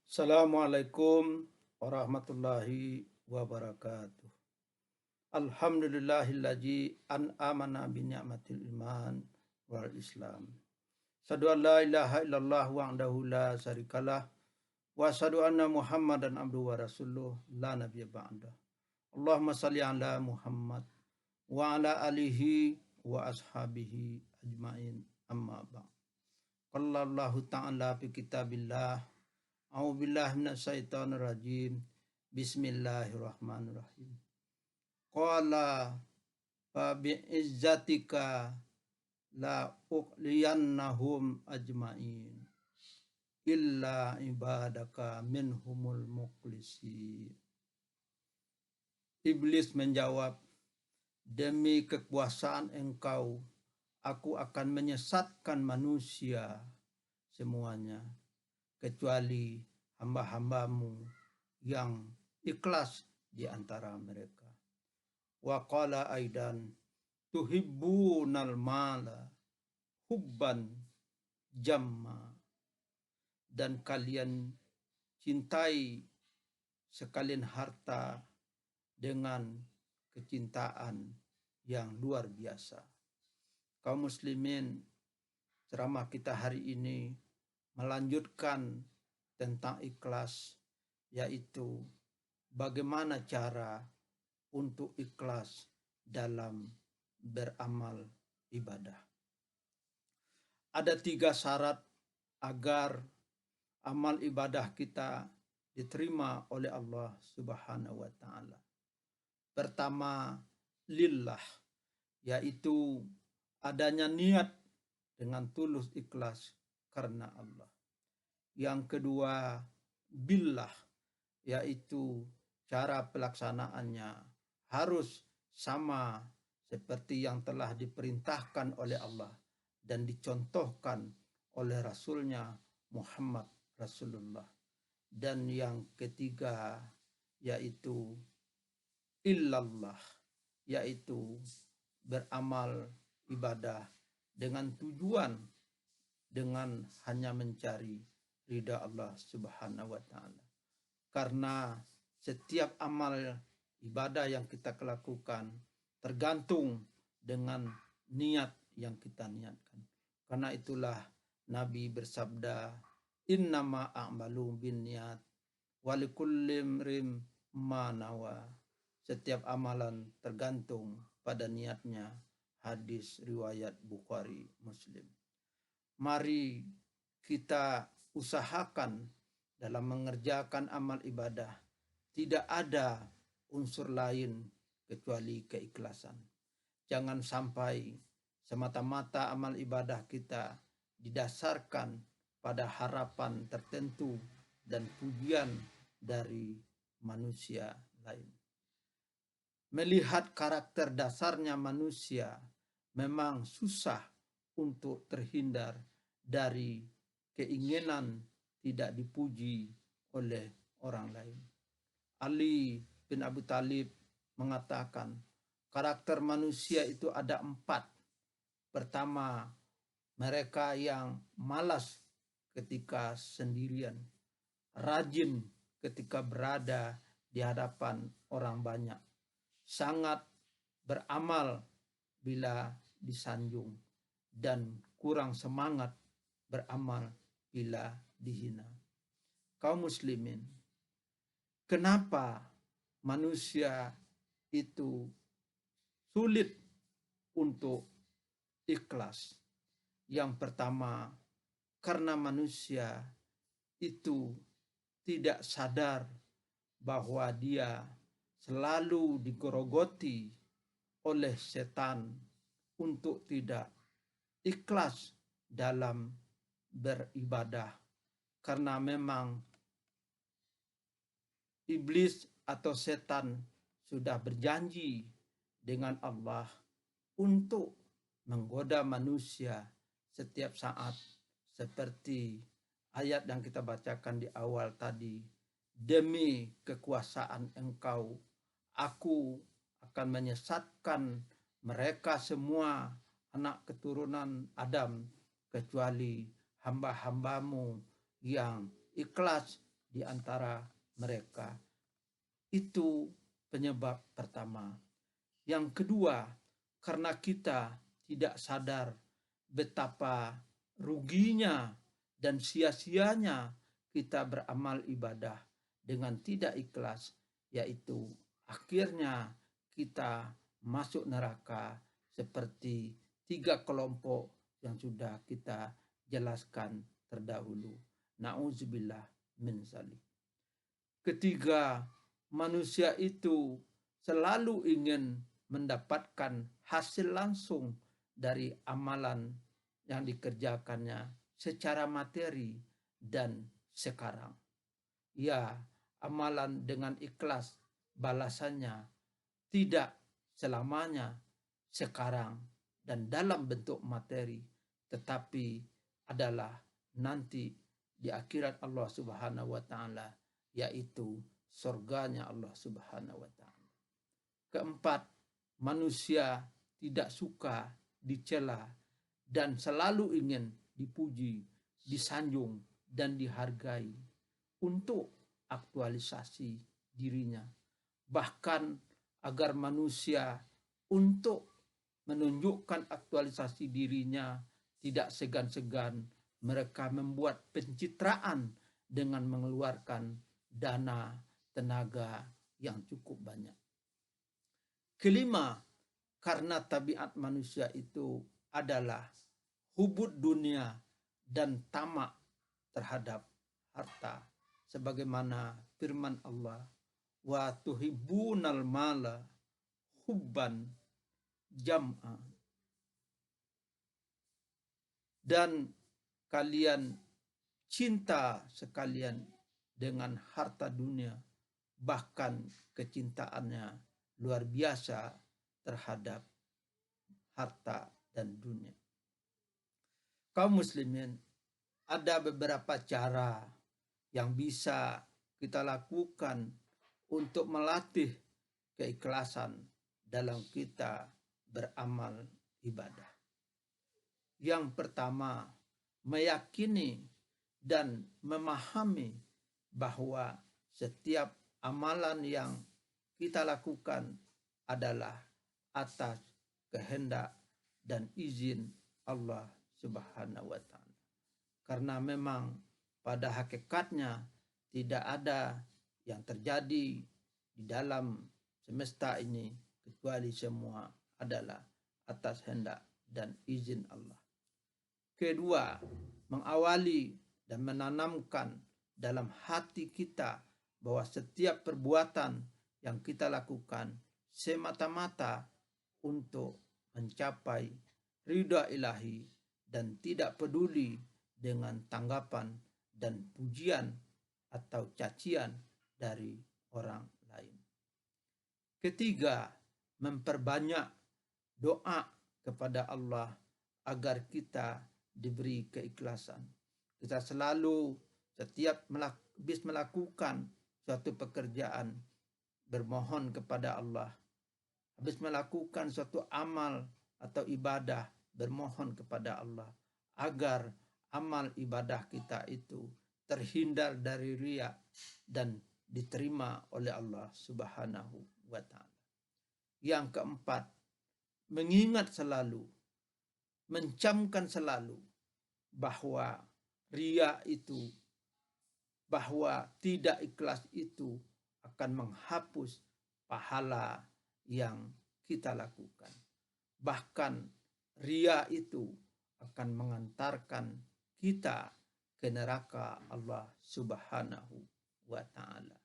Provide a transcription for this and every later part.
Assalamualaikum warahmatullahi wabarakatuh. Alhamdulillahillazi an'amana bi ni'matil iman wal islam. Asyhadu an la ilaha illallah wahdahu la syarikalah wa asyhadu anna Muhammadan abduhu wa rasuluh la nabiyya ba'dah. Allahumma shalli ala Muhammad wa ala alihi wa ashabihi ajmain amma ba'd. Qala Allah ta'ala fi kitabillah. A'udzubillahi minasyaitonir rajim. Bismillahirrahmanirrahim. Qala fa bi'izzatika la uqliyannahum ajmain illa ibadaka minhumul mukhlisin. Iblis menjawab, demi kekuasaan engkau, aku akan menyesatkan manusia semuanya, kecuali hamba-hambamu yang ikhlas di antara mereka. Wa qala aidan tuhibbunal mala hubban jamma, dan kalian cintai sekalian harta dengan kecintaan yang luar biasa. Kaum muslimin, ceramah kita hari ini melanjutkan tentang ikhlas, yaitu bagaimana cara untuk ikhlas dalam beramal ibadah. Ada 3 syarat agar amal ibadah kita diterima oleh Allah Subhanahu wa taala. Pertama, lillah, yaitu adanya niat dengan tulus ikhlas karena Allah. Yang kedua, billah, yaitu cara pelaksanaannya harus sama seperti yang telah diperintahkan oleh Allah dan dicontohkan oleh Rasulnya Muhammad Rasulullah. Dan yang ketiga, yaitu illallah, yaitu beramal ibadah dengan tujuan dengan hanya mencari ridha Allah Subhanahu wa taala. Karena setiap amal ibadah yang kita lakukan tergantung dengan niat yang kita niatkan. Karena itulah Nabi bersabda, innama a'malu binniyat wa likulli imrin ma nawa. Setiap amalan tergantung pada niatnya. Hadis riwayat Bukhari Muslim. Mari kita usahakan dalam mengerjakan amal ibadah tidak ada unsur lain kecuali keikhlasan. Jangan sampai semata-mata amal ibadah kita didasarkan pada harapan tertentu dan pujian dari manusia lain. Melihat karakter dasarnya manusia, memang susah untuk terhindar dari keinginan tidak dipuji oleh orang lain. Ali bin Abi Thalib mengatakan, karakter manusia itu ada 4. Pertama, mereka yang malas ketika sendirian, rajin ketika berada di hadapan orang banyak, sangat beramal bila disanjung, dan kurang semangat beramal bila dihina. Kaum muslimin, kenapa manusia itu sulit untuk ikhlas? Yang pertama, karena manusia itu tidak sadar bahwa dia selalu digerogoti oleh setan untuk tidak ikhlas dalam beribadah. Karena memang iblis atau setan sudah berjanji dengan Allah untuk menggoda manusia setiap saat, seperti ayat yang kita bacakan di awal tadi. Demi kekuasaan engkau, aku akan menyesatkan mereka semua anak keturunan Adam, kecuali hamba-hambamu yang ikhlas di antara mereka. Itu penyebab pertama. Yang kedua, karena kita tidak sadar betapa ruginya dan sia-sianya kita beramal ibadah dengan tidak ikhlas, yaitu akhirnya kita masuk neraka seperti 3 kelompok yang sudah kita jelaskan terdahulu. Na'udzubillah min zalik. Ketiga, manusia itu selalu ingin mendapatkan hasil langsung dari amalan yang dikerjakannya secara materi dan sekarang. Ya, amalan dengan ikhlas balasannya tidak selamanya sekarang dan dalam bentuk materi, tetapi adalah nanti di akhirat Allah Subhanahu wa taala, yaitu surganya Allah Subhanahu wa taala. Keempat, manusia tidak suka dicela dan selalu ingin dipuji, disanjung dan dihargai untuk aktualisasi dirinya. Bahkan agar manusia untuk menunjukkan aktualisasi dirinya tidak segan-segan mereka membuat pencitraan dengan mengeluarkan dana, tenaga yang cukup banyak. Kelima, karena tabiat manusia itu adalah hubud dunia dan tamak terhadap harta. Sebagaimana firman Allah, wa tuhibbunal mala hubban jam'a. Dan kalian cinta sekalian dengan harta dunia, bahkan kecintaannya luar biasa terhadap harta dan dunia. Kaum muslimin, ada beberapa cara yang bisa kita lakukan untuk melatih keikhlasan dalam kita beramal ibadah. Yang pertama, meyakini dan memahami bahwa setiap amalan yang kita lakukan adalah atas kehendak dan izin Allah Subhanahu wa taala. Karena memang pada hakikatnya tidak ada yang terjadi di dalam semesta ini kecuali semua adalah atas hendak dan izin Allah. Kedua, mengawali dan menanamkan dalam hati kita bahwa setiap perbuatan yang kita lakukan semata-mata untuk mencapai ridha ilahi dan tidak peduli dengan tanggapan dan pujian atau cacian dari orang lain. Ketiga, memperbanyak doa kepada Allah agar kita diberi keikhlasan. Kita selalu setiap habis melakukan suatu pekerjaan bermohon kepada Allah. Habis melakukan suatu amal atau ibadah bermohon kepada Allah agar amal ibadah kita itu terhindar dari riya dan diterima oleh Allah Subhanahu wa taala. Yang keempat, mengingat selalu, mencamkan selalu bahwa riya itu, bahwa tidak ikhlas itu akan menghapus pahala yang kita lakukan. Bahkan riya itu akan mengantarkan kita ke neraka Allah Subhanahu wa taala.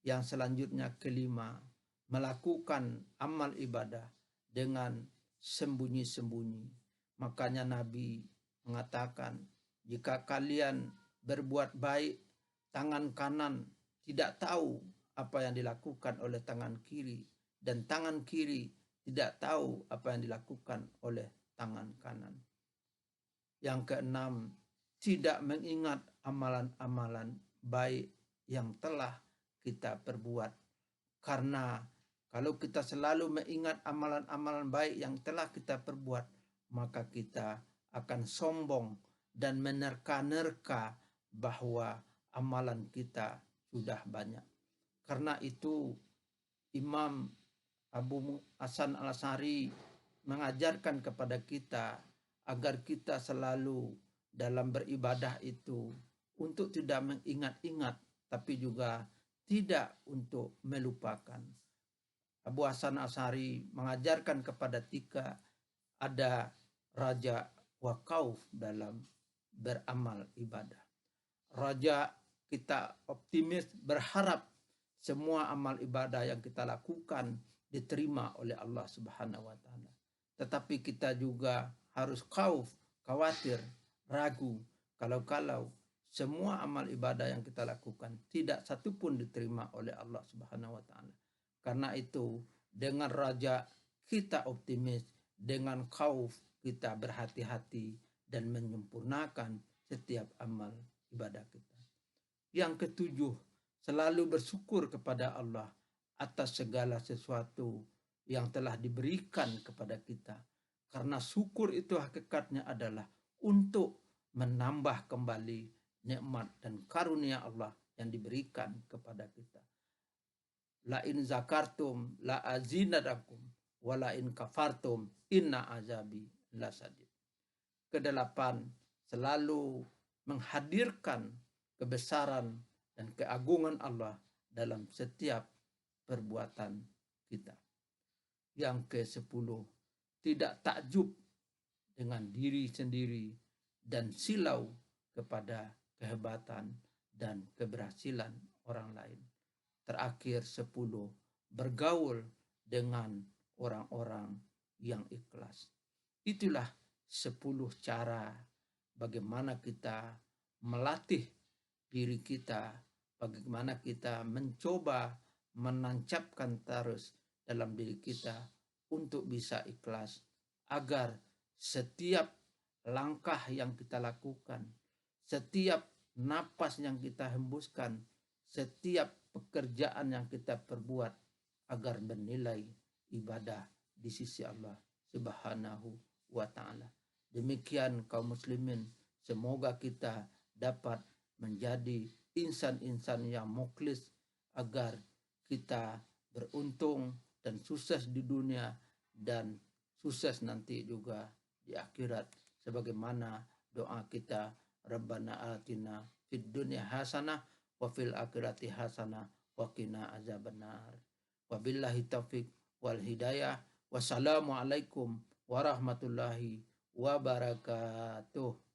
Yang selanjutnya kelima, melakukan amal ibadah dengan sembunyi-sembunyi. Makanya Nabi mengatakan, jika kalian berbuat baik, tangan kanan tidak tahu apa yang dilakukan oleh tangan kiri, dan tangan kiri tidak tahu apa yang dilakukan oleh tangan kanan. Yang keenam, tidak mengingat amalan-amalan baik yang telah kita perbuat. Karena kalau kita selalu mengingat amalan-amalan baik yang telah kita perbuat, maka kita akan sombong dan menerka-nerka bahwa amalan kita sudah banyak. Karena itu Imam Abu Hasan Al-Asy'ari mengajarkan kepada kita agar kita selalu dalam beribadah itu untuk tidak mengingat-ingat, tapi juga tidak untuk melupakan. Abu Hasan Al-Asy'ari mengajarkan kepada kita ada raja wa khauf dalam beramal ibadah. Raja, kita optimis, berharap semua amal ibadah yang kita lakukan diterima oleh Allah Subhanahu wa taala. Tetapi kita juga harus khauf, khawatir, ragu kalau semua amal ibadah yang kita lakukan tidak satu pun diterima oleh Allah Subhanahu wa taala. Karena itu dengan raja kita optimis, dengan khauf kita berhati-hati dan menyempurnakan setiap amal ibadah kita. Yang ketujuh, selalu bersyukur kepada Allah atas segala sesuatu yang telah diberikan kepada kita. Karena syukur itu hakikatnya adalah untuk menambah kembali nikmat dan karunia Allah yang diberikan kepada kita. La in zakartum la azinadakum wa la in kafartum inna azabi lasadid. Kedelapan, selalu menghadirkan kebesaran dan keagungan Allah dalam setiap perbuatan kita. Yang ke-10, tidak takjub dengan diri sendiri dan silau kepada kehebatan dan keberhasilan orang lain. Terakhir 10, bergaul dengan orang-orang yang ikhlas. Itulah 10 cara bagaimana kita melatih diri kita, bagaimana kita mencoba menancapkan terus dalam diri kita untuk bisa ikhlas, agar setiap langkah yang kita lakukan, setiap napas yang kita hembuskan, setiap pekerjaan yang kita perbuat agar bernilai ibadah di sisi Allah Subhanahu wa ta'ala. Demikian kaum muslimin, semoga kita dapat menjadi insan-insan yang mukhlis agar kita beruntung dan sukses di dunia dan sukses nanti juga di akhirat, sebagaimana doa kita, Rabbana atina fid dunya hasanah wa fil akhirati hasanah wa qina azabannar. Wabillahi taufik wal hidayah. Wassalamualaikum warahmatullahi wabarakatuh.